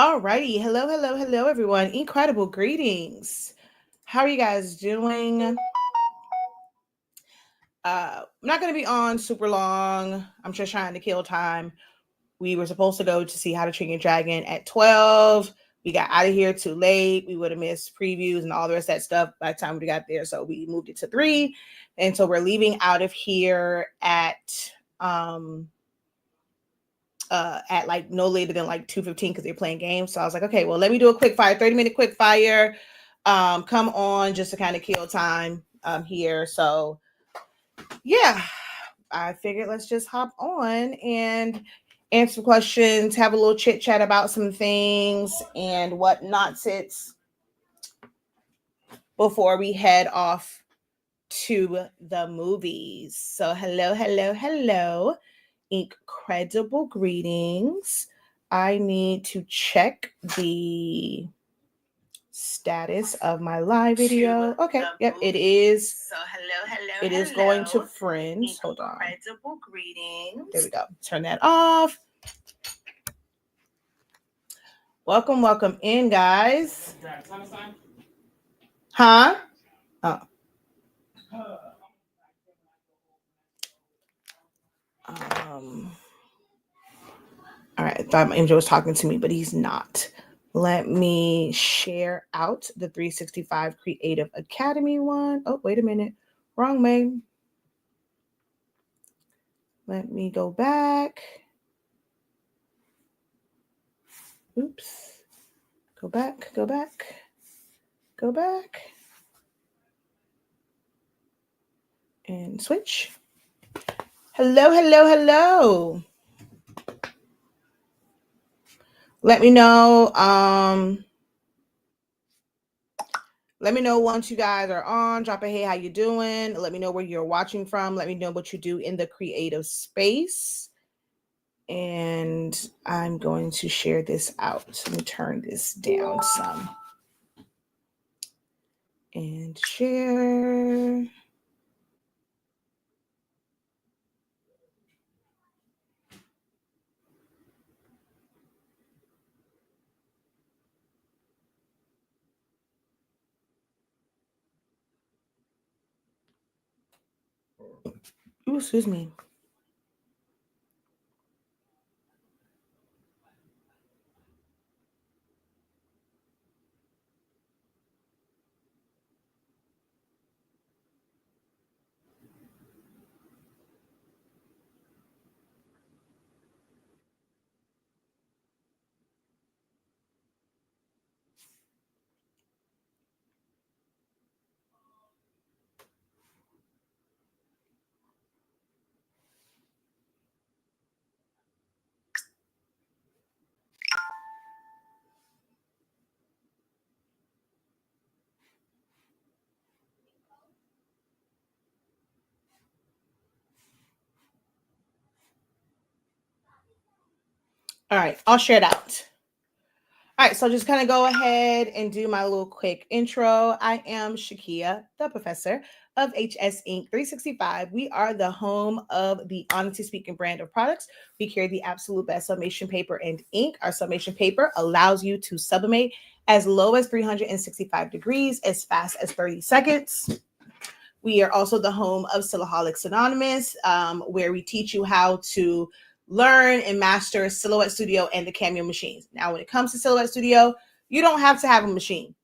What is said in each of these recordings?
Alrighty. Hello, everyone. Incredible greetings. How are you guys doing? I'm not going to be on super long. I'm just trying to kill time. We were supposed to go to see How to Train Your Dragon at 12. We got out of here too late. We would have missed previews and all the rest of that stuff by the time we got there. So we moved it to 3. And so we're leaving out of here at like no later than like 2:15 because they're playing games. So I was like, okay, well, let me do a quick fire, 30-minute quick fire. Come on, just to kind of kill time here. So yeah, I figured let's just hop on and answer questions, have a little chit chat about some things and what nonsense before we head off to the movies. So hello. Incredible greetings. I need to check the status of my live video. Okay, yep, it is. So hello. It is going to friends. Hold on. Incredible greetings. There we go. Turn that off. Welcome in, guys. Huh? Oh. All right, I thought MJ was talking to me, but he's not. Let me share out the 365 Creative Academy one. Oh, wait a minute. Wrong May. Let me go back. Oops. Go back. And switch. Hello. Let me know. Let me know once you guys are on. Drop a hey, how you doing? Let me know where you're watching from. Let me know what you do in the creative space. And I'm going to share this out. Let me turn this down some. And share. Ooh, excuse me. All right, I'll share it out. All right, so just kind of go ahead and do my little quick intro. I am Shakia, the professor of HS Inc. 365. We are the home of the Honesty Speaking brand of products. We carry the absolute best summation paper and ink. Our summation paper allows you to sublimate as low as 365 degrees, as fast as 30 seconds. We are also the home of Silhaholics Anonymous, where we teach you how to learn and master Silhouette Studio and the Cameo machines. Now, when it comes to Silhouette Studio, you don't have to have a machine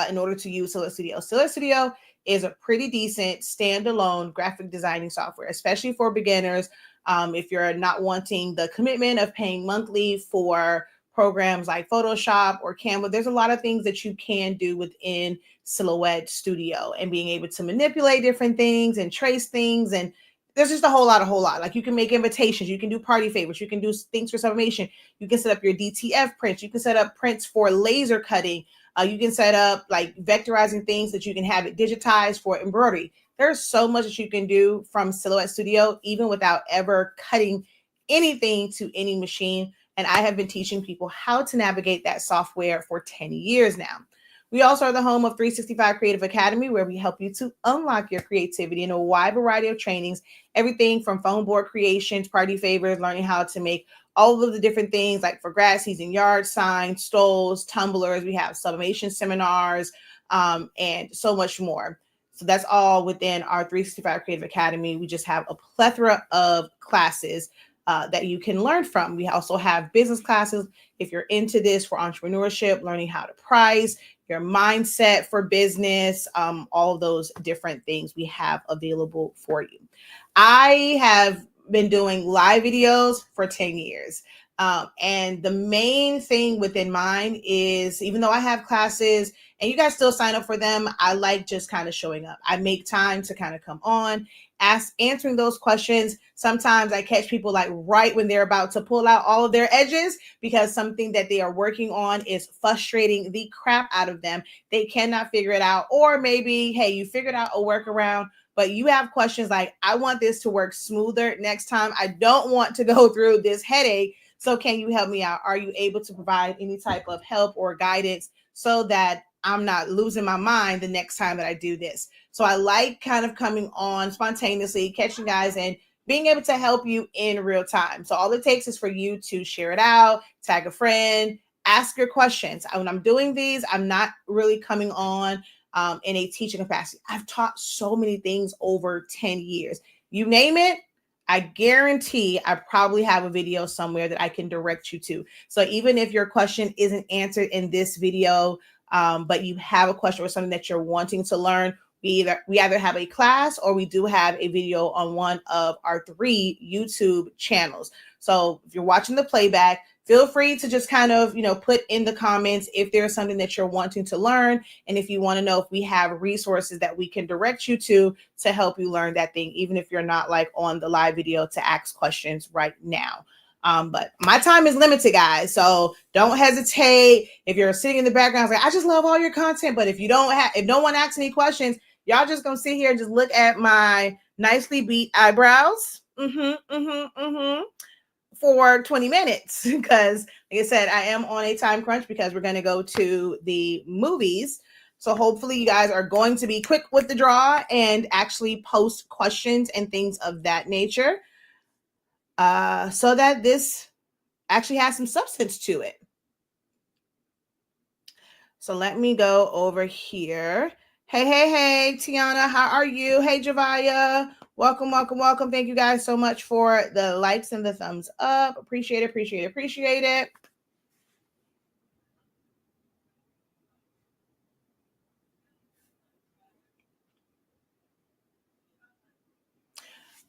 in order to use Silhouette Studio. Silhouette Studio is a pretty decent standalone graphic designing software, especially for beginners. If you're not wanting the commitment of paying monthly for programs like Photoshop or Canva, there's a lot of things that you can do within Silhouette Studio and being able to manipulate different things and trace things. And there's just a whole lot. Like you can make invitations, you can do party favors, you can do things for sublimation, you can set up your DTF prints, you can set up prints for laser cutting, you can set up like vectorizing things that you can have it digitized for embroidery. There's so much that you can do from Silhouette Studio, even without ever cutting anything to any machine. And I have been teaching people how to navigate that software for 10 years now. We also are the home of 365 Creative Academy, where we help you to unlock your creativity in a wide variety of trainings, everything from phone board creations, party favors, learning how to make all of the different things like for grass season, yard signs, stoles, tumblers. We have sublimation seminars, and so much more. So that's all within our 365 Creative Academy. We just have a plethora of classes that you can learn from. We also have business classes if you're into this for entrepreneurship, learning how to price, your mindset for business, all of those different things we have available for you. I have been doing live videos for 10 years. And the main thing within mine is, even though I have classes and you guys still sign up for them, I like just kind of showing up. I make time to kind of come on, answering those questions. Sometimes I catch people like right when they're about to pull out all of their edges because something that they are working on is frustrating the crap out of them. They cannot figure it out. Or maybe, hey, you figured out a workaround, but you have questions like, I want this to work smoother next time. I don't want to go through this headache. So can you help me out? Are you able to provide any type of help or guidance so that I'm not losing my mind the next time that I do this? So I like kind of coming on spontaneously, catching guys and being able to help you in real time. So all it takes is for you to share it out, tag a friend, ask your questions. When I'm doing these, I'm not really coming on in a teaching capacity. I've taught so many things over 10 years. You name it, I guarantee I probably have a video somewhere that I can direct you to. So even if your question isn't answered in this video, but you have a question or something that you're wanting to learn, we either have a class or we do have a video on one of our 3 YouTube channels. So if you're watching the playback, feel free to just kind of, put in the comments if there's something that you're wanting to learn. And if you want to know if we have resources that we can direct you to help you learn that thing, even if you're not like on the live video to ask questions right now. But my time is limited, guys. So don't hesitate. If you're sitting in the background, like, I just love all your content. But if no one asks any questions, y'all just gonna sit here and just look at my nicely beat eyebrows. For 20 minutes because, like I said, I am on a time crunch because we're going to go to the movies. So hopefully you guys are going to be quick with the draw and actually post questions and things of that nature so that this actually has some substance to it. So let me go over here. Hey, Tiana, how are you? Hey, Javaya. Welcome. Thank you guys so much for the likes and the thumbs up. Appreciate it.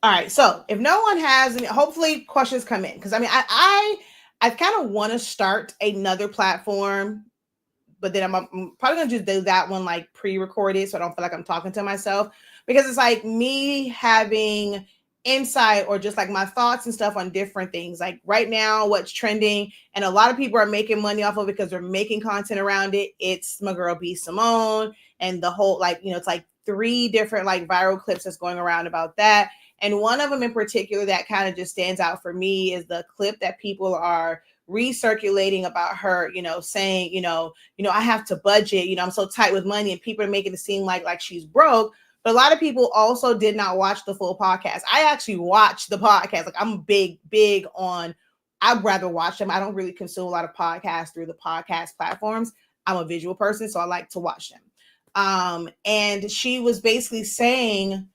All right. So if no one has any, hopefully questions come in. Because I kind of want to start another platform, but then I'm probably going to just do that one like pre-recorded so I don't feel like I'm talking to myself, because it's like me having insight or just like my thoughts and stuff on different things. Like right now, what's trending, and a lot of people are making money off of it because they're making content around it. It's my girl B Simone and the whole, like, it's like 3 different like viral clips that's going around about that. And one of them in particular that kind of just stands out for me is the clip that people are recirculating about her, saying, I have to budget, I'm so tight with money, and people are making it seem like she's broke. But a lot of people also did not watch the full podcast. I actually watched the podcast. Like, I'm big on, I'd rather watch them. I don't really consume a lot of podcasts through the podcast platforms. I'm a visual person, so I like to watch them. And she was basically saying,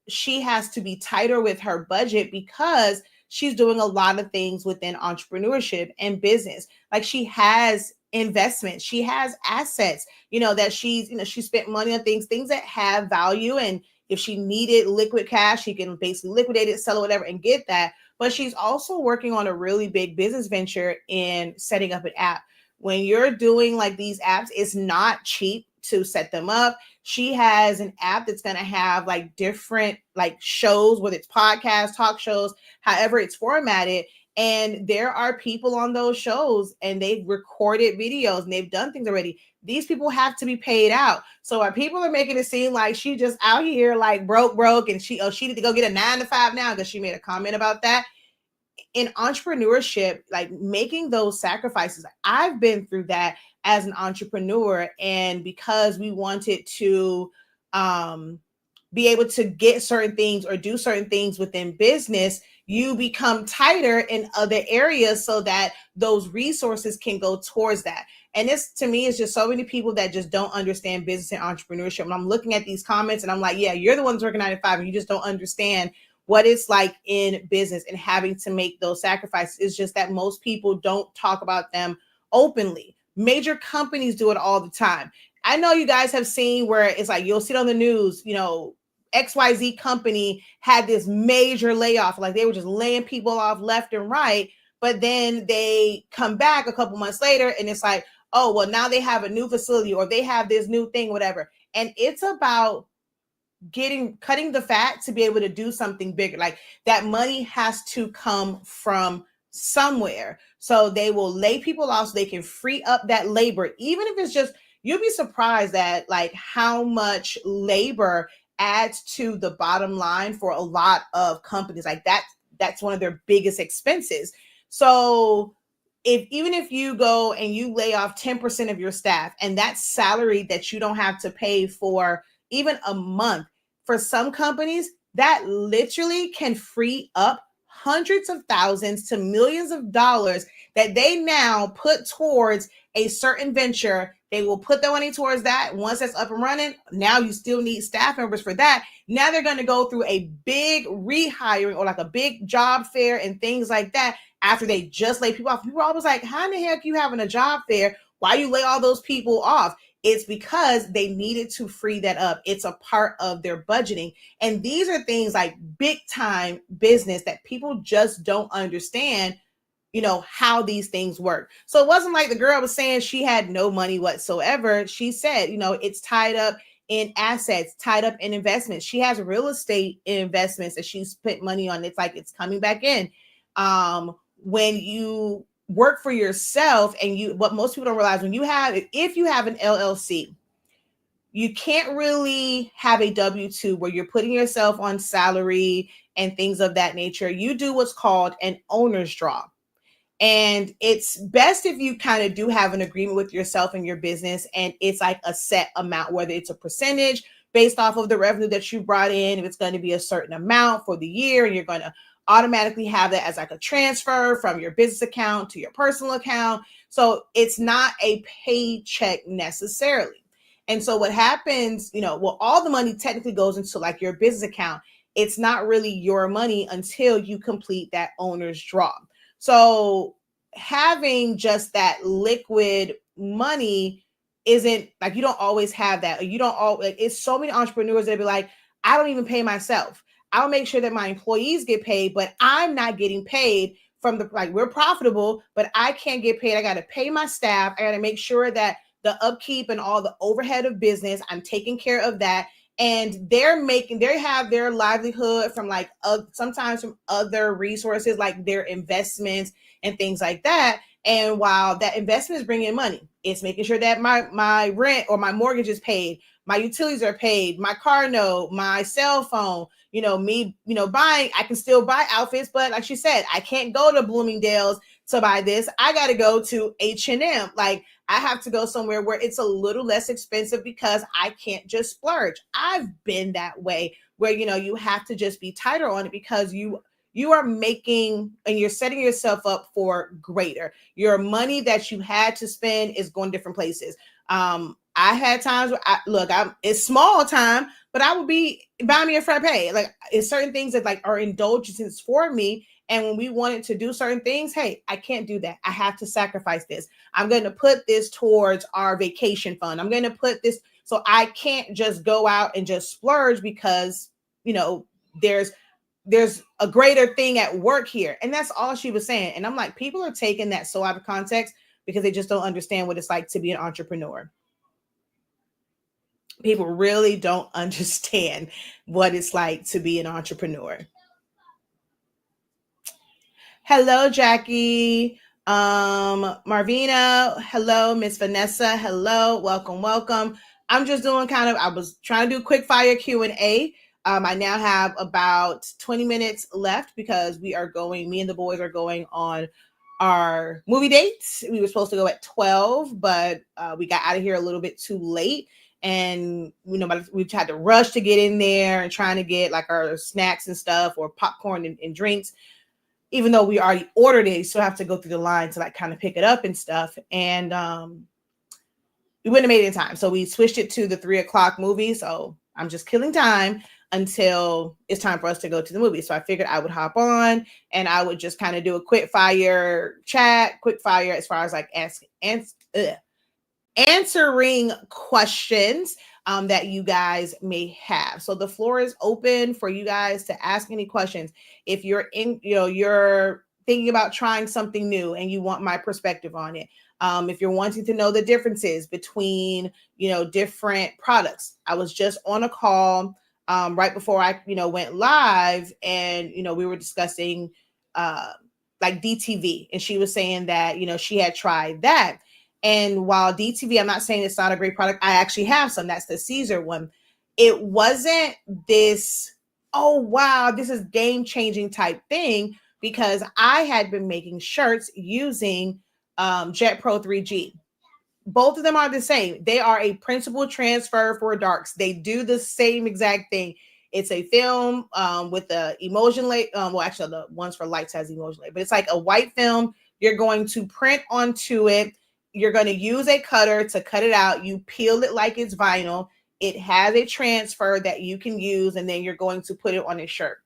she has to be tighter with her budget because she's doing a lot of things within entrepreneurship and business. Like, she has investments, she has assets, that she spent money on things that have value. And if she needed liquid cash, she can basically liquidate it, sell it, whatever, and get that. But she's also working on a really big business venture in setting up an app. When you're doing like these apps, it's not cheap to set them up. She has an app that's going to have like different like shows, whether it's podcasts, talk shows, however it's formatted. And there are people on those shows and they've recorded videos and they've done things already. These people have to be paid out. So our people are making it seem like she just out here like broke and she need to go get a 9 to 5 now because she made a comment about that. in entrepreneurship, like making those sacrifices, I've been through that as an entrepreneur. And because we wanted to be able to get certain things or do certain things within business, you become tighter in other areas so that those resources can go towards that. And this, to me, is just so many people that just don't understand business and entrepreneurship. And I'm looking at these comments and I'm like, yeah, you're the ones working 9 to 5 and you just don't understand what it's like in business and having to make those sacrifices. It's just that most people don't talk about them openly. Major companies do it all the time. I know you guys have seen where it's like, you'll see it on the news, XYZ company had this major layoff, like they were just laying people off left and right. But then they come back a couple months later and it's like, oh, well, now they have a new facility or they have this new thing, whatever. And it's about cutting the fat to be able to do something bigger. Like that money has to come from somewhere. So they will lay people off so they can free up that labor, even if it's just, you'll be surprised at like how much labor adds to the bottom line for a lot of companies. Like that's one of their biggest expenses. So even if you go and you lay off 10% of your staff and that's salary that you don't have to pay for even a month, for some companies that literally can free up hundreds of thousands to millions of dollars that they now put towards a certain venture. They will put the money towards that. Once that's up and running, now you still need staff members for that. Now they're going to go through a big rehiring or like a big job fair and things like that after they just lay people off. People are always like, how in the heck are you having a job fair? Why you lay all those people off? It's because they needed to free that up. It's a part of their budgeting. And these are things like big time business that people just don't understand, how these things work. So it wasn't like the girl was saying she had no money whatsoever. She said, it's tied up in assets, tied up in investments. She has real estate investments that she's put money on. It's like it's coming back in. When you work for yourself and what most people don't realize, if you have an LLC, you can't really have a W-2 where you're putting yourself on salary and things of that nature. You do what's called an owner's draw. And it's best if you kind of do have an agreement with yourself and your business, and it's like a set amount, whether it's a percentage based off of the revenue that you brought in, if it's going to be a certain amount for the year, and you're going to automatically have that as like a transfer from your business account to your personal account. So it's not a paycheck necessarily. And so what happens, all the money technically goes into like your business account. It's not really your money until you complete that owner's draw. So having just that liquid money isn't like, you don't always have that. You don't always, it's so many entrepreneurs that be like, I don't even pay myself. I'll make sure that my employees get paid, but I'm not getting paid from we're profitable, but I can't get paid. I got to pay my staff. I got to make sure that the upkeep and all the overhead of business, I'm taking care of that. And they have their livelihood from sometimes from other resources, like their investments and things like that. And while that investment is bringing in money, it's making sure that my rent or my mortgage is paid, my utilities are paid, my car note, my cell phone, buying, I can still buy outfits, but like she said, I can't go to Bloomingdale's to buy this. I got to go to H&M. Like I have to go somewhere where it's a little less expensive because I can't just splurge. I've been that way where, you have to just be tighter on it because you are making and you're setting yourself up for greater. Your money that you had to spend is going different places. I had times where it's small time, but I would be buying me a frappe. Like it's certain things that like are indulgences for me. And when we wanted to do certain things, hey, I can't do that. I have to sacrifice this. I'm going to put this towards our vacation fund. I'm going to put this. So I can't just go out and just splurge because, there's a greater thing at work here. And that's all she was saying. And I'm like, people are taking that so out of context because they just don't understand what it's like to be an entrepreneur. People really don't understand what it's like to be an entrepreneur. Hello, Jackie. Marvina. Hello, Miss Vanessa. Hello. Welcome. I'm just doing I was trying to do quick fire Q&A. I now have about 20 minutes left because me and the boys are going on our movie dates. We were supposed to go at 12, but we got out of here a little bit too late. And we've had to rush to get in there and trying to get like our snacks and stuff or popcorn and drinks. Even though we already ordered it, you still have to go through the line to like kind of pick it up and stuff. And we wouldn't have made it in time. So we switched it to the 3:00 movie. So I'm just killing time until it's time for us to go to the movie. So I figured I would hop on and I would just kind of do a quick fire as far as like answering questions that you guys may have. So the floor is open for you guys to ask any questions. If you're you're thinking about trying something new and you want my perspective on it. If you're wanting to know the differences between, different products. I was just on a call right before I, went live, and, we were discussing like DTV, and she was saying that, she had tried that. And while DTV, I'm not saying it's not a great product. I actually have some. That's the Caesar one. It wasn't this, oh, wow, this is game-changing type thing, because I had been making shirts using Jet Pro 3G. Both of them are the same. They are a principal transfer for darks. They do the same exact thing. It's a film with the emulsion layer. Well, actually, the ones for lights has emulsion layer, but it's like a white film. You're going to print onto it. You're going to use a cutter to cut it out. You peel it like it's vinyl. It has a transfer that you can use, and then you're going to put it on a shirt.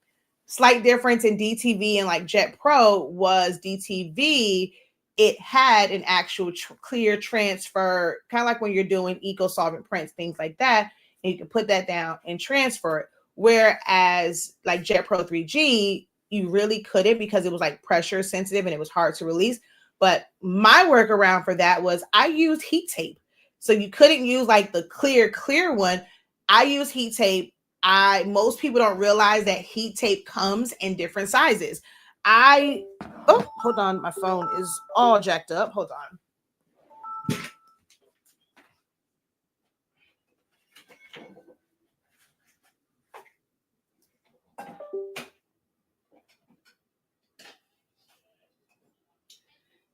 Slight difference in DTV and like Jet Pro was DTV, it had an actual clear transfer, kind of like when you're doing eco-solvent prints, things like that, and you can put that down and transfer it. Whereas like Jet Pro 3G, you really couldn't, because it was like pressure sensitive and it was hard to release. But my workaround for that was I used heat tape. So you couldn't use like the clear one. I use heat tape. Most people don't realize that heat tape comes in different sizes. Hold on, my phone is all jacked up. Hold on.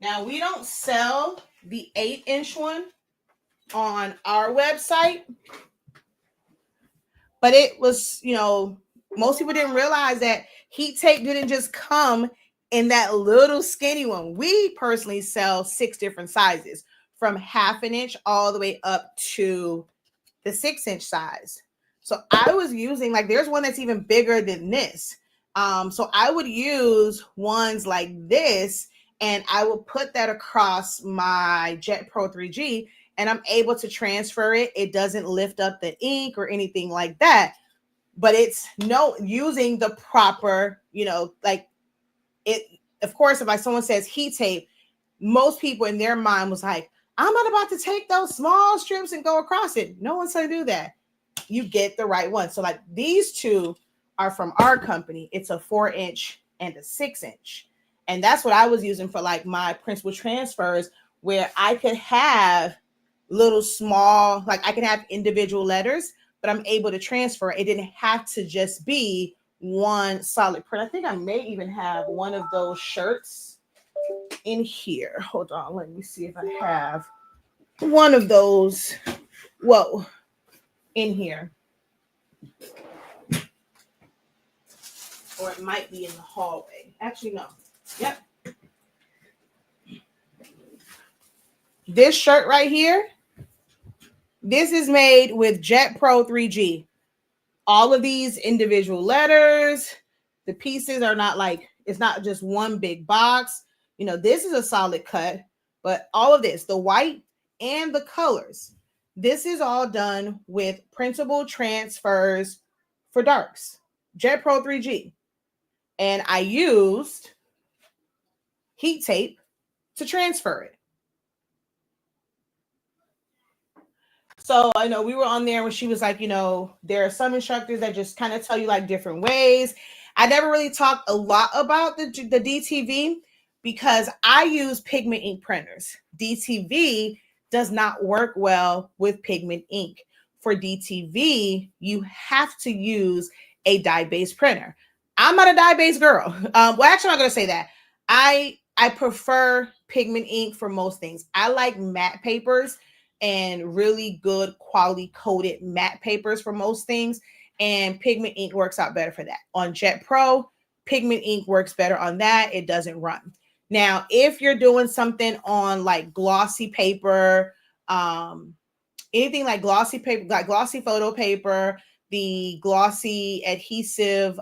Now, we don't sell the 8-inch one on our website, but it was, most people didn't realize that heat tape didn't just come in that little skinny one. We personally sell 6 different sizes, from 1/2 inch all the way up to the 6-inch size. So I was using, like, there's one that's even bigger than this. So I would use ones like this, and I will put that across my Jet Pro 3G, and I'm able to transfer it. It doesn't lift up the ink or anything like that, but it's using the proper, like it. Of course, if someone says heat tape, most people in their mind was like, I'm not about to take those small strips and go across it. No one's going to do that. You get the right one. So like these two are from our company. It's a 4-inch and a 6-inch. And that's what I was using for like my principal transfers, where I could have little small, like I can have individual letters, but I'm able to transfer. It didn't have to just be one solid print. I think I may even have one of those shirts in here. Hold on, let me see if I have one of those. Whoa, in here. Or it might be in the hallway. Actually, no. Yep. This shirt right here, this is made with Jet Pro 3G. All of these individual letters, the pieces are not like, it's not just one big box. This is a solid cut, but all of this, the white and the colors, this is all done with printable transfers for darks, Jet Pro 3G. And I used heat tape to transfer it. So I know we were on there when she was like, there are some instructors that just kind of tell you like different ways. I never really talked a lot about the DTV because I use pigment ink printers. DTV does not work well with pigment ink. For DTV, you have to use a dye-based printer. I'm not a dye-based girl. Well, actually, I'm not going to say that. I prefer pigment ink for most things. I like matte papers and really good quality coated matte papers for most things. And pigment ink works out better for that. On Jet Pro, pigment ink works better on that. It doesn't run. Now, if you're doing something on like glossy paper, anything like glossy paper, like glossy photo paper, the glossy adhesive,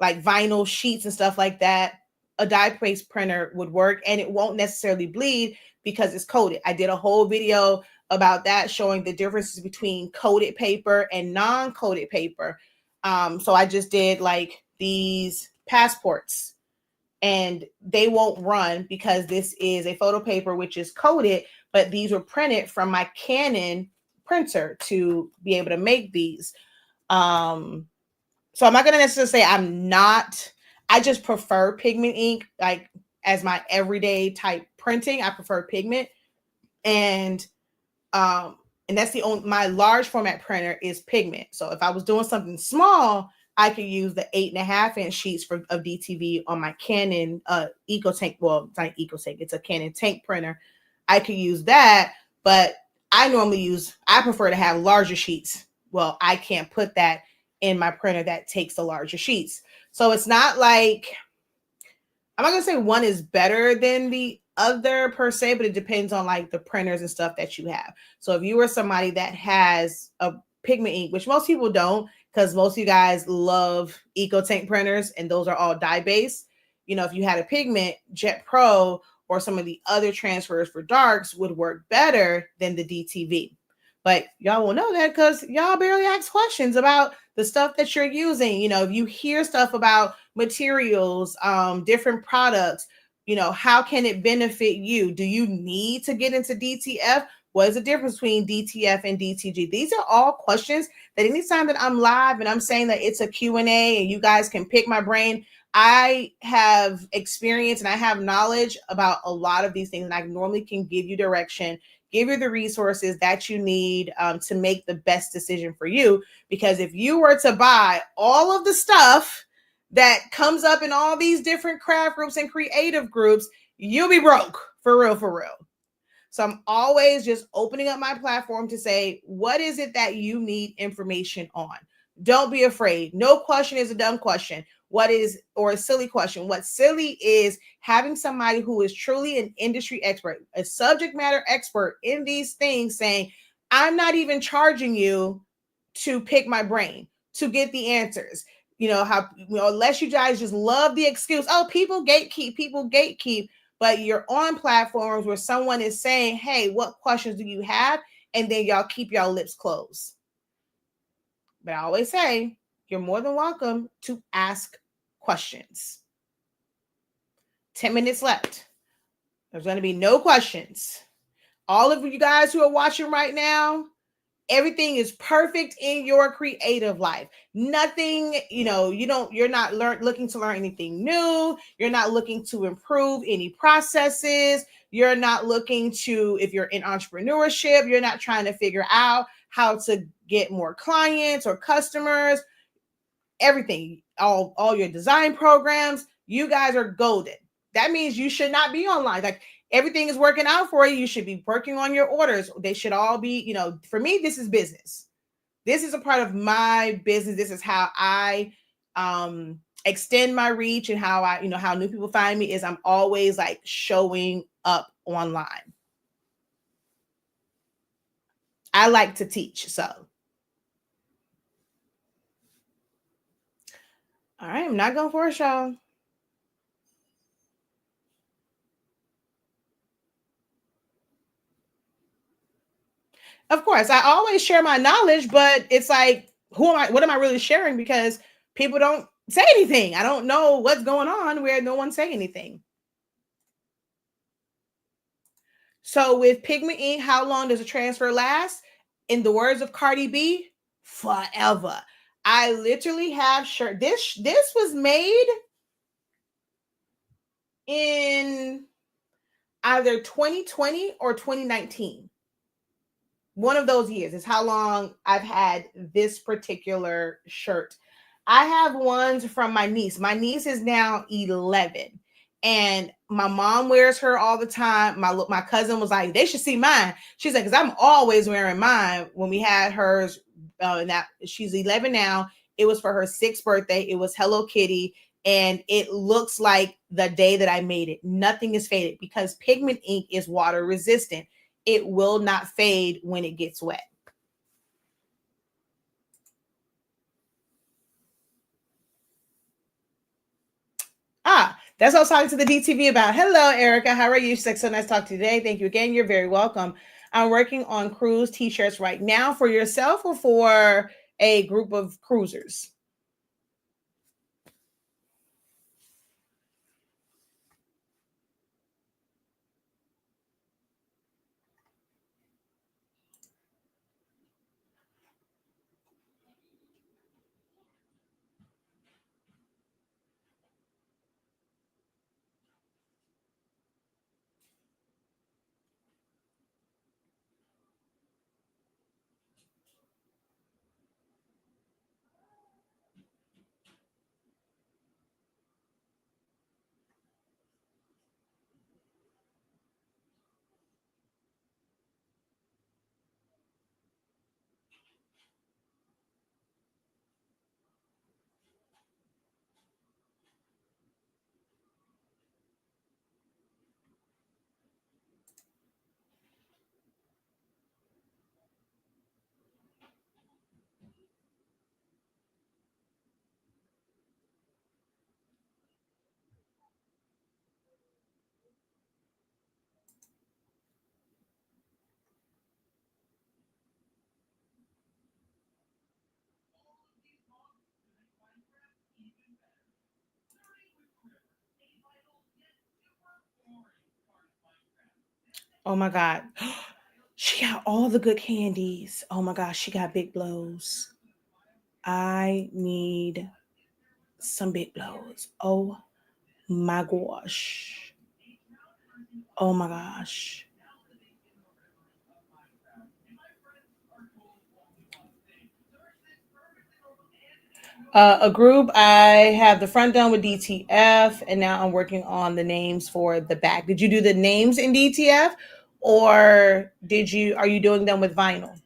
like vinyl sheets and stuff like that, a dye-based printer would work, and it won't necessarily bleed because it's coated. I did a whole video about that, showing the differences between coated paper and non-coated paper. So I just did like these passports, and they won't run because this is a photo paper which is coated, but these were printed from my Canon printer to be able to make these. So I'm not going to necessarily say I just prefer pigment ink, like as my everyday type printing. I prefer pigment. And that's my large format printer is pigment. So if I was doing something small, I could use the 8.5-inch sheets of DTV on my Canon EcoTank. Well, it's not EcoTank, it's a Canon tank printer. I could use that, but I prefer to have larger sheets. Well, I can't put that in my printer that takes the larger sheets. So it's not like, I'm not gonna say one is better than the other per se, but it depends on like the printers and stuff that you have. So if you are somebody that has a pigment ink, which most people don't, because most of you guys love EcoTank printers and those are all dye based. If you had a pigment, Jet Pro or some of the other transfers for darks would work better than the DTV. But y'all will know that because y'all barely ask questions about the stuff that you're using. If you hear stuff about materials, different products, how can it benefit you? Do you need to get into DTF? What is the difference between DTF and DTG? These are all questions that anytime that I'm live and I'm saying that it's a Q&A and you guys can pick my brain, I have experience and I have knowledge about a lot of these things, and I normally can give you direction, give you the resources that you need to make the best decision for you. Because if you were to buy all of the stuff that comes up in all these different craft groups and creative groups, you'll be broke, for real, for real. So I'm always just opening up my platform to say, what is it that you need information on? Don't be afraid. No question is a dumb question. Or a silly question. What's silly is having somebody who is truly an industry expert, a subject matter expert in these things saying, I'm not even charging you to pick my brain, to get the answers. Unless you guys just love the excuse, oh, people gatekeep, but you're on platforms where someone is saying, hey, what questions do you have? And then y'all keep y'all lips closed. But I always say, you're more than welcome to ask questions. 10 minutes left. There's going to be no questions. All of you guys who are watching right now, everything is perfect in your creative life. Nothing, you're not looking to learn anything new. You're not looking to improve any processes. You're not looking to, if you're in entrepreneurship, you're not trying to figure out how to get more clients or customers. Everything, all your design programs, you guys are golden. That means you should not be online. Like, everything is working out for you. You should be working on your orders. They should all be, for me, this is business. This is a part of my business. This is how I extend my reach, and how how new people find me is I'm always like showing up online. I like to teach, so. All right, I'm not going for a show. Of course, I always share my knowledge, but it's like, what am I really sharing? Because people don't say anything. I don't know what's going on where no one say anything. So with pigment ink, how long does a transfer last? In the words of Cardi B, forever. I literally have shirt. This was made in either 2020 or 2019. One of those years is how long I've had this particular shirt. I have ones from my niece. My niece is now 11 and my mom wears her all the time. My cousin was like, they should see mine. She's like, because I'm always wearing mine. When we had hers, that she's 11 now. It was for her 6th birthday. It was Hello Kitty, and it looks like the day that I made it. Nothing is faded because pigment ink is water resistant. It will not fade when it gets wet. That's what I was talking to the DTV about. Hello, Erica. How are you? So nice to talk to you today. Thank you again. You're very welcome. I'm working on cruise t-shirts right now for yourself or for a group of cruisers. Oh my God. She got all the good candies. Oh my gosh, she got big blows. I need some big blows. Oh my gosh. Oh my gosh. A group. I have the front done with DTF, and now I'm working on the names for the back. Did you do the names in DTF, or are you doing them with vinyl?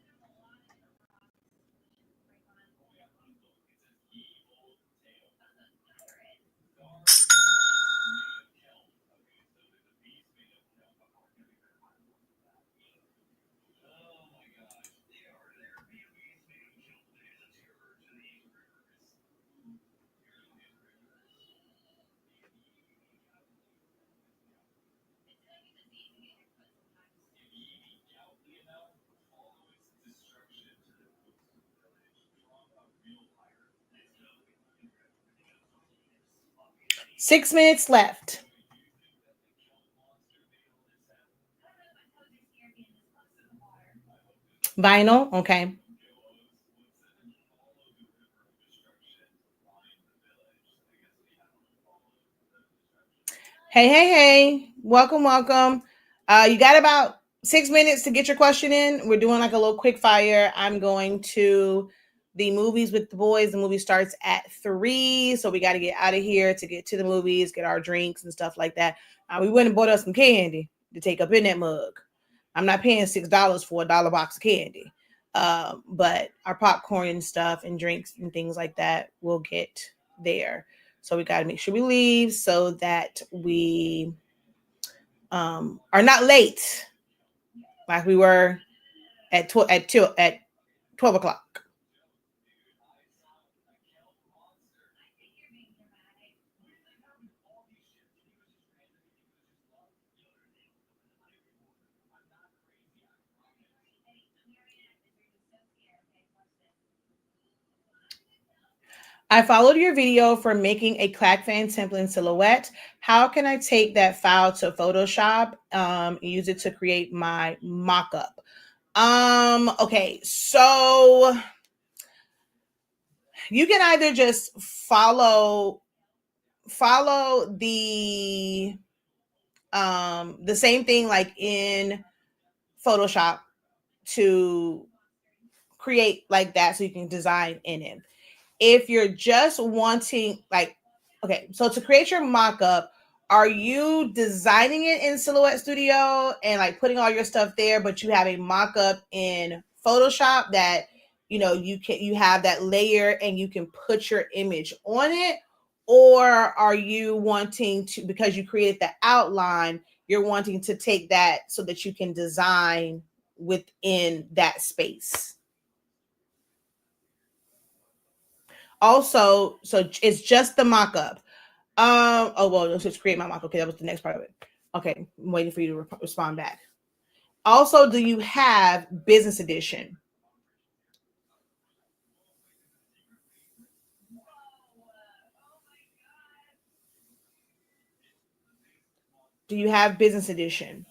6 minutes left. Vinyl, okay. Hey, hey, hey. Welcome, welcome. You got about 6 minutes to get your question in. We're doing like a little quick fire. I'm going to the movies with the boys. The movie starts at 3. So we got to get out of here to get to the movies, get our drinks and stuff like that. We went and bought us some candy to take up in that mug. I'm not paying $6 for a dollar box of candy. But our popcorn and stuff and drinks and things like that will get there. So we got to make sure we leave so that we are not late like we were at 12 o'clock. I followed your video for making a clack fan template in Silhouette. How can I take that file to Photoshop and use it to create my mock-up? Okay, so you can either just follow the same thing like in Photoshop. to create like that so you can design in it. If you're just wanting like, okay, so to create your mock-up, are you designing it in Silhouette Studio and like putting all your stuff there, but you have a mock-up in Photoshop that you have that layer and you can put your image on it? Or are you wanting to, because you created the outline, you're wanting to take that so that you can design within that space? Also, so it's just the mock-up. Oh well, let's just create my mock. Okay, that was the next part of it. Okay, I'm waiting for you to respond back. Also, do you have business edition? Do you have business edition?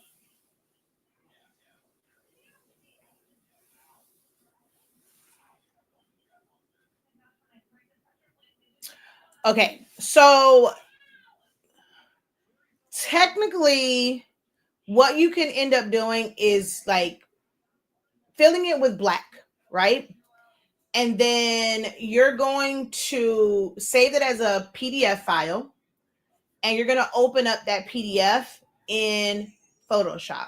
Okay, so technically, what you can end up doing is like filling it with black, right? And then you're going to save it as a PDF file, and you're going to open up that PDF in Photoshop.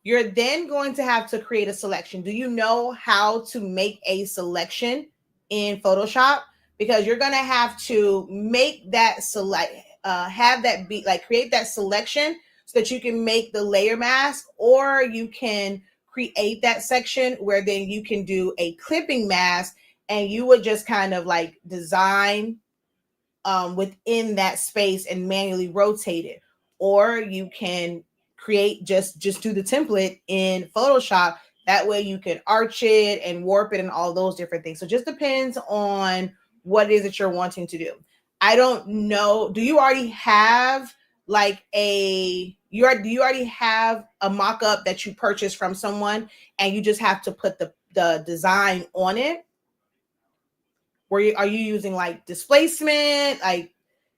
You're then going to have to create a selection. Do you know how to make a selection in Photoshop? Because you're going to have to make that select, have that be like create that selection so that you can make the layer mask, or you can create that section where then you can do a clipping mask and you would just kind of like design within that space and manually rotate it. Or you can create just do the template in Photoshop. That way you can arch it and warp it and all those different things. So it just depends on what it is that you're wanting to do. I don't know. Do you already have like do you already have a mock-up that you purchased from someone and you just have to put the design on it? Are you using like displacement, like,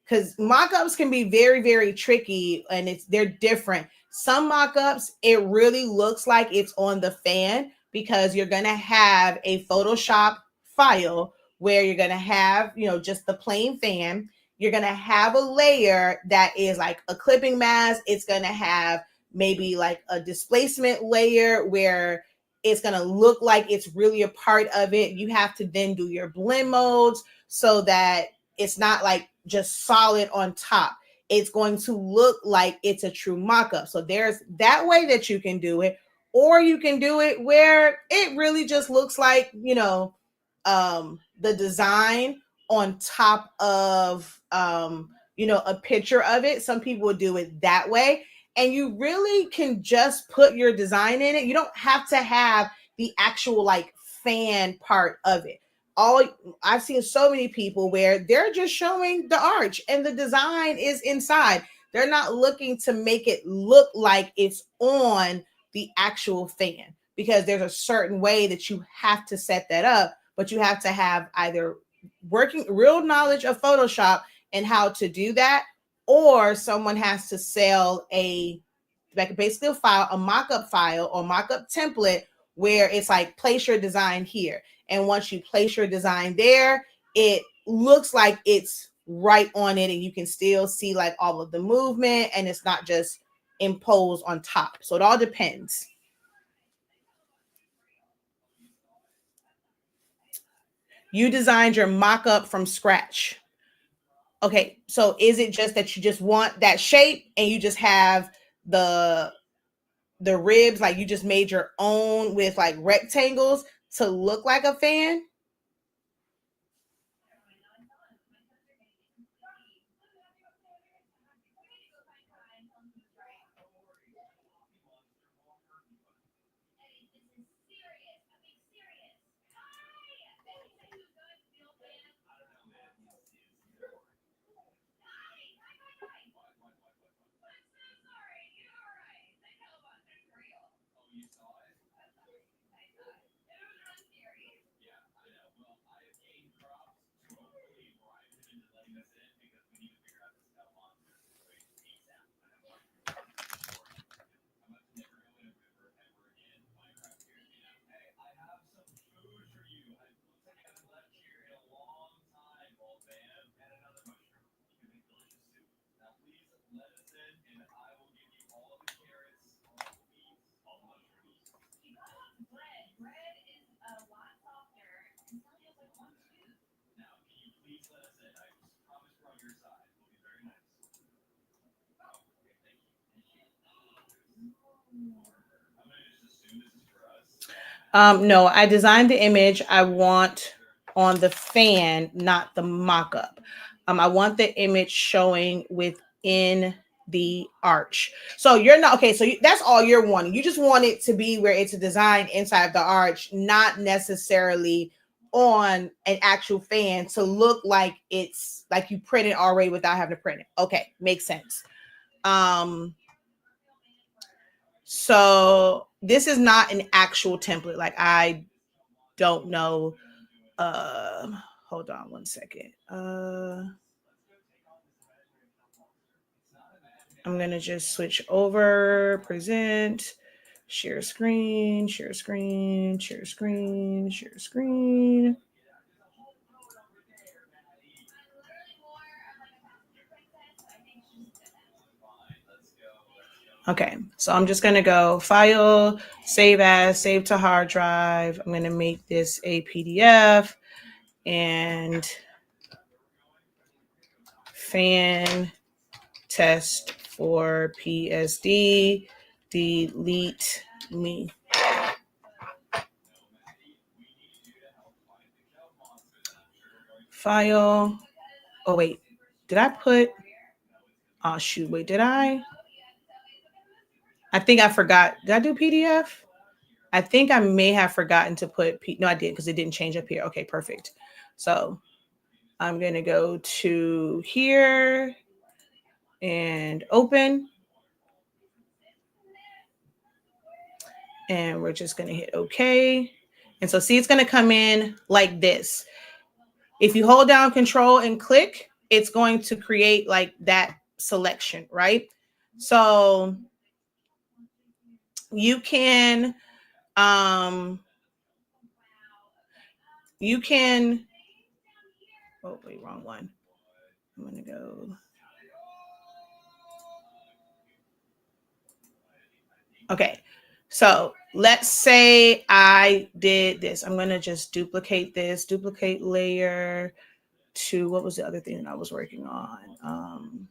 because mock-ups can be very very tricky and they're different. Some mock-ups, it really looks like it's on the fan because you're going to have a Photoshop file where you're going to have just the plain fan. You're going to have a layer that is like a clipping mask. It's going to have maybe like a displacement layer where it's going to look like it's really a part of it. You have to then do your blend modes so that it's not like just solid on top. It's going to look like it's a true mock-up. So there's that way that you can do it, or you can do it where it really just looks like the design on top of a picture of it. Some people would do it that way, and you really can just put your design in it. You don't have to have the actual like fan part of it. All I've seen so many people where they're just showing the arch and the design is inside. They're not looking to make it look like it's on the actual fan, because there's a certain way that you have to set that up, but you have to have either working real knowledge of Photoshop and how to do that, or someone has to sell basically a file, a mock-up file or mock-up template where it's like place your design here. And once you place your design there, it looks like it's right on it and you can still see like all of the movement and it's not just imposed on top. So it all depends. You designed your mock-up from scratch. Okay, so is it just that you just want that shape and you just have the ribs, like you just made your own with like rectangles to look like a fan? No, I designed the image I want on the fan, not the mock-up. I want the image showing within the arch. So you're not okay. So that's all you're wanting. You just want it to be where it's a design inside the arch, not necessarily on an actual fan to look like it's like you printed already without having to print it. Okay, makes sense. So this is not an actual template. Like I don't know. Hold on one second. I'm gonna just switch over, present, share screen, share screen, share screen, share screen. Okay, so I'm just gonna go file, save as, save to hard drive. I'm gonna make this a PDF and fan test for PSD, delete me. File. Oh, wait. Did I put... Oh, shoot. Wait, did I? I think I forgot. Did I do PDF? I think I may have forgotten to put... No, I did because it didn't change up here. Okay, perfect. So I'm going to go to here and open. And we're just going to hit OK. And so see, it's going to come in like this. If you hold down Control and click, it's going to create like that selection, right? So you can, oh, wait, wrong one. I'm going to go. Okay. So let's say I did this. I'm going to just duplicate this, duplicate layer to, what was the other thing that I was working on?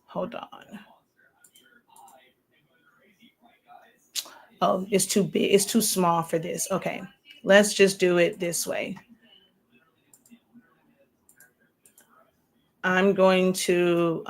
Hold on. Oh, it's too big. It's too small for this. Okay. Let's just do it this way. I'm going to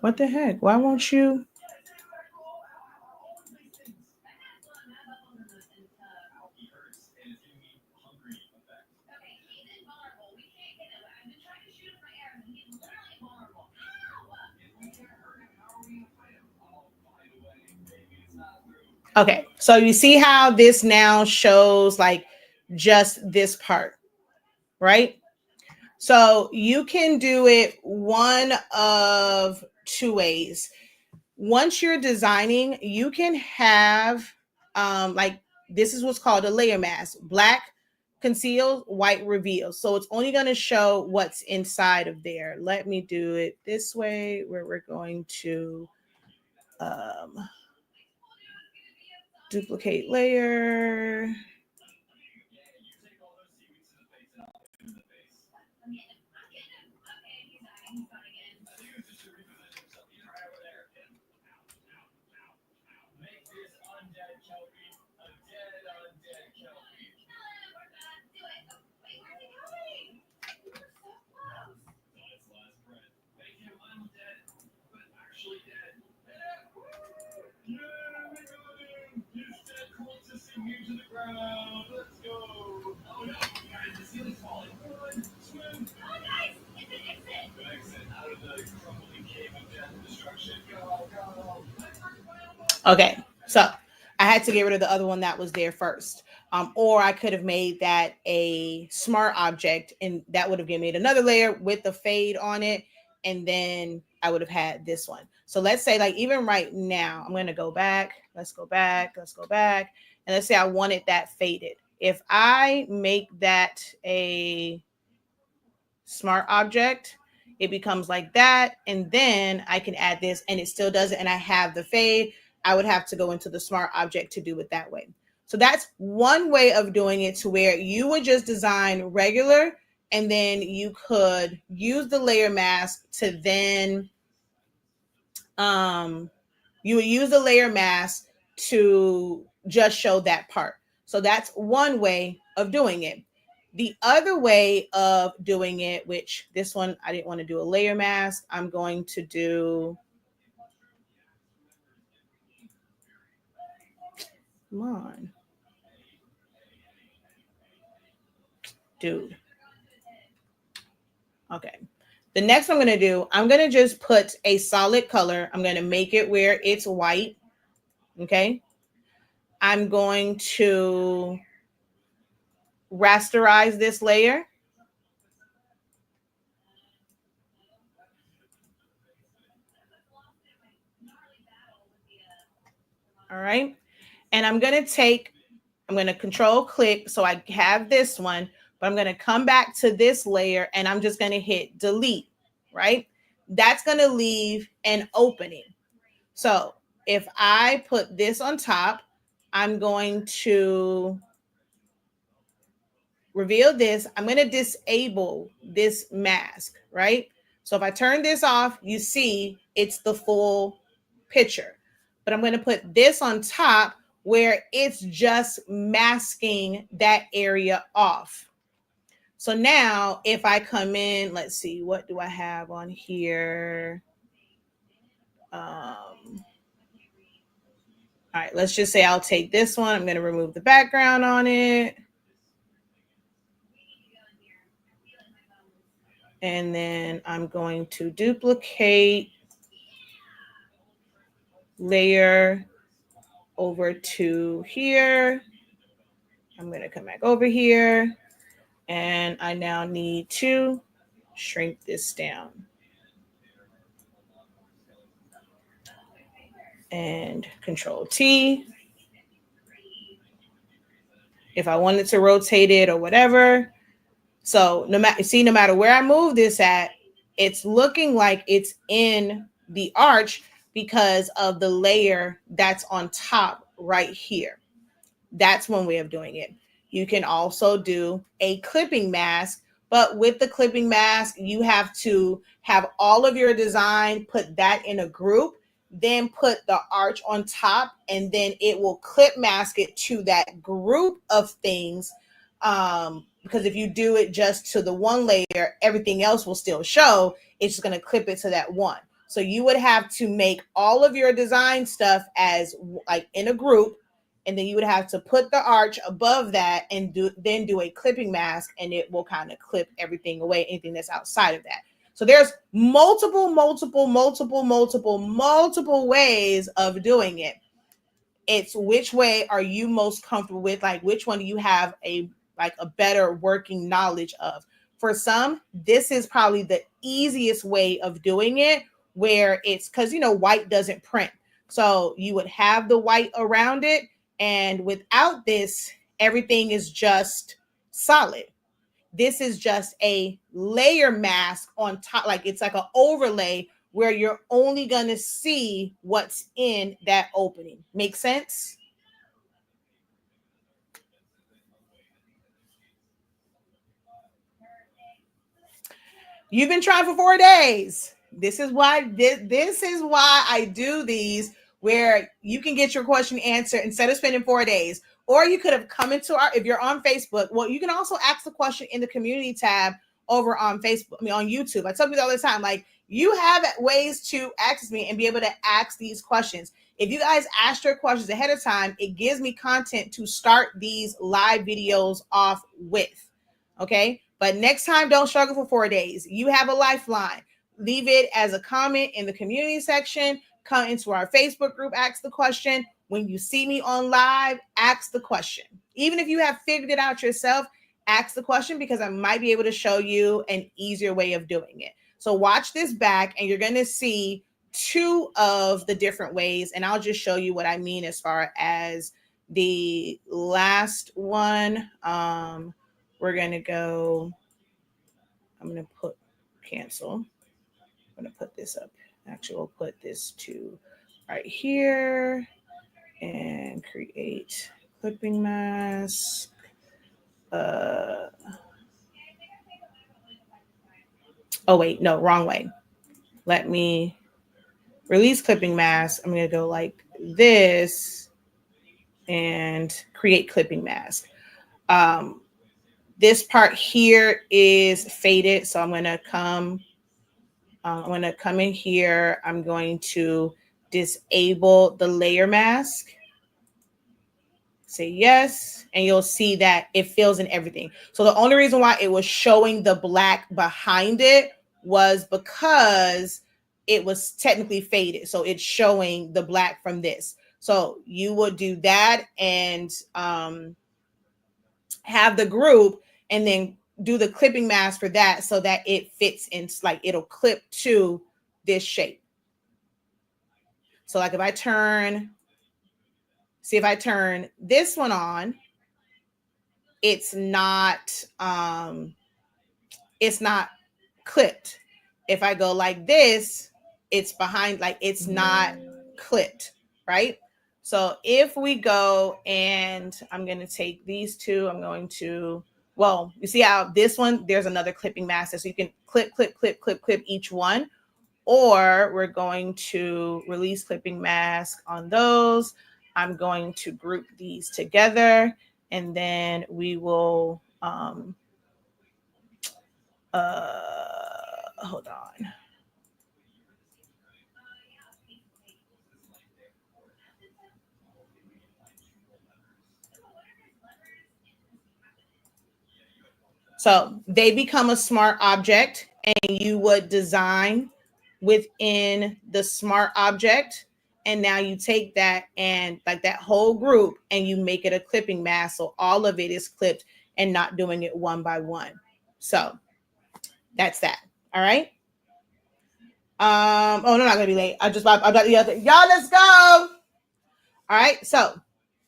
what the heck? Why won't you? Okay, so you see how this now shows like just this part, right? So you can do it one of two ways. Once you're designing, you can have like this is what's called a layer mask. Black conceals, white reveals. So it's only going to show what's inside of there. Let me do it this way where we're going to duplicate layer. Okay, so I had to get rid of the other one that was there first. Or I could have made that a smart object, and that would have made another layer with the fade on it. And then I would have had this one. So let's say, like, even right now, I'm going to go back. Let's go back. And let's say I wanted that faded. If I make that a smart object, it becomes like that. And then I can add this and it still does it. And I have the fade. I would have to go into the smart object to do it that way. So that's one way of doing it, to where you would just design regular, and then you could use the layer mask to then, you would use the layer mask to just show that part. So that's one way of doing it. The other way of doing it, which this one, I didn't want to do a layer mask. I'm going to do, come on, dude. Okay. The next I'm going to do, I'm going to just put a solid color. I'm going to make it where it's white. Okay. I'm going to rasterize this layer. All right. And I'm going to control click. So I have this one, but I'm going to come back to this layer and I'm just going to hit delete, right? That's going to leave an opening. So if I put this on top, I'm going to reveal this. I'm going to disable this mask, right? So if I turn this off, you see it's the full picture. But I'm going to put this on top where it's just masking that area off. So now if I come in, let's see, what do I have on here? All right, let's just say I'll take this one. I'm going to remove the background on it. And then I'm going to duplicate layer over to here. I'm going to come back over here. And I now need to shrink this down. And Control T. If I wanted to rotate it or whatever. So no matter where I move this at, it's looking like it's in the arch because of the layer that's on top right here. That's one way of doing it. You can also do a clipping mask, but with the clipping mask, you have to have all of your design, put that in a group, then put the arch on top, and then it will clip mask it to that group of things. Because if you do it just to the one layer, everything else will still show. It's just going to clip it to that one. So you would have to make all of your design stuff as like in a group, and then you would have to put the arch above that and then do a clipping mask, and it will kind of clip everything away, anything that's outside of that. So there's multiple ways of doing it. It's which way are you most comfortable with? Like, which one do you have a better working knowledge of? For some, this is probably the easiest way of doing it, where it's because, white doesn't print. So you would have the white around it. And without this, everything is just solid. This is just a layer mask on top. Like, it's like an overlay where you're only going to see what's in that opening. Make sense? You've been trying for 4 days. This is why I do these, where you can get your question answered instead of spending 4 days. Or you could have come into if you're on Facebook, well, you can also ask the question in the community tab over on Facebook, on YouTube. I tell people all the time, like, you have ways to access me and be able to ask these questions. If you guys ask your questions ahead of time, it gives me content to start these live videos off with. Okay. But next time, don't struggle for 4 days. You have a lifeline. Leave it as a comment in the community section. Come into our Facebook group, ask the question, when you see me on live, ask the question. Even if you have figured it out yourself, ask the question, because I might be able to show you an easier way of doing it. So watch this back and you're going to see two of the different ways. And I'll just show you what I mean as far as the last one. We're going to go, I'm going to put cancel. I'm going to put this up. Actually, we'll put this to right here and create clipping mask. Oh, wait, no, wrong way. Let me release clipping mask. I'm going to go like this and create clipping mask. This part here is faded. So I'm going to come in here. I'm going to disable the layer mask. Say yes, and you'll see that it fills in everything. So the only reason why it was showing the black behind it was because it was technically faded. So it's showing the black from this. So you would do that and have the group and then do the clipping mask for that so that it fits in, like it'll clip to this shape. So like if I turn this one on, it's not clipped. If I go like this, it's behind, like it's not clipped, right? So if we go and I'm going to take these two, I'm going to, well, you see how this one, there's another clipping mask, so you can clip each one, or we're going to release clipping mask on those. I'm going to group these together, and then we will, hold on. So they become a smart object, and you would design within the smart object. And now you take that and like that whole group and you make it a clipping mask. So all of it is clipped and not doing it one by one. So that's that. All right. Oh, no, not gonna be late. I've got the other. Y'all, let's go. All right. So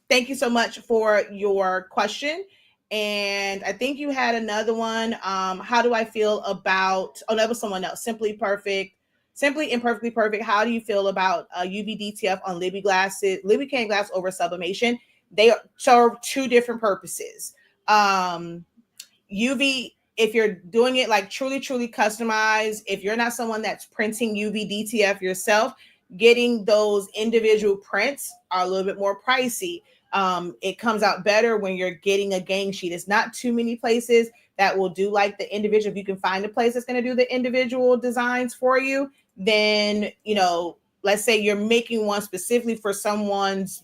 thank you so much for your question. And I think you had another one. How do I feel about, oh, that was someone else. Simply Imperfectly Perfect. How do you feel about UV DTF on Libby cane glass over sublimation? They serve two different purposes. UV, if you're doing it like truly customized, if you're not someone that's printing UV DTF yourself, getting those individual prints are a little bit more pricey. It comes out better when you're getting a gang sheet. It's not too many places that will do like the individual. If you can find a place that's going to do the individual designs for you, then, you know, let's say you're making one specifically for someone's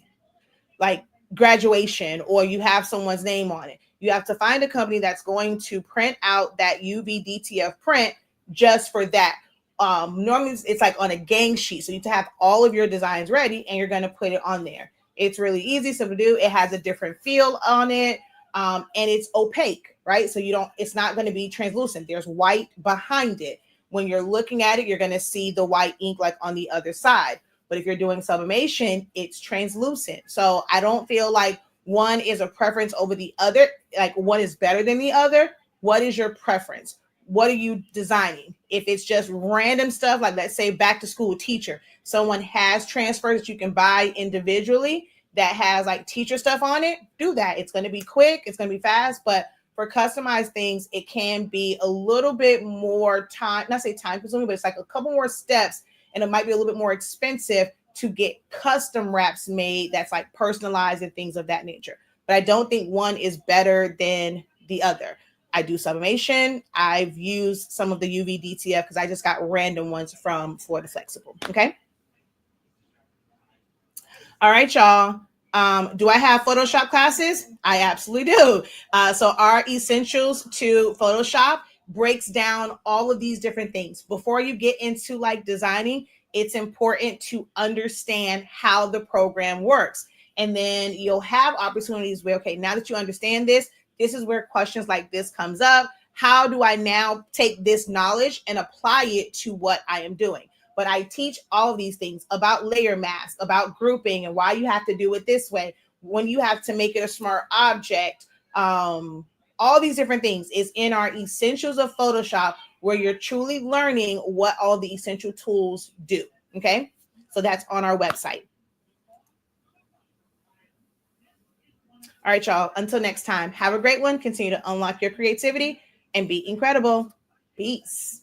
like graduation, or you have someone's name on it. You have to find a company that's going to print out that UV DTF print just for that. Normally it's like on a gang sheet. So you have to have all of your designs ready and you're going to put it on there. It's really easy, simple to do. It has a different feel on it. And it's opaque, right? So it's not going to be translucent. There's white behind it. When you're looking at it, you're going to see the white ink like on the other side. But if you're doing sublimation, it's translucent. So I don't feel like one is a preference over the other, like one is better than the other. What is your preference? What are you designing? If it's just random stuff, like let's say back to school teacher, someone has transfers that you can buy individually that has like teacher stuff on it, do that. It's going to be quick. It's going to be fast. But for customized things, it can be a little bit more time, not say time consuming, but it's like a couple more steps, and it might be a little bit more expensive to get custom wraps made that's like personalized and things of that nature. But I don't think one is better than the other. I do sublimation. I've used some of the UV DTF because I just got random ones from Florida Flexible. Okay. All right, y'all. Do I have Photoshop classes? I absolutely do. So our Essentials to Photoshop breaks down all of these different things. Before you get into like designing, it's important to understand how the program works. And then you'll have opportunities where, okay, now that you understand this, this is where questions like this comes up. How do I now take this knowledge and apply it to what I am doing? But I teach all of these things about layer mask, about grouping, and why you have to do it this way, when you have to make it a smart object. All these different things is in our Essentials of Photoshop, where you're truly learning what all the essential tools do. Okay, so that's on our website. All right, y'all. Until next time, have a great one. Continue to unlock your creativity and be incredible. Peace.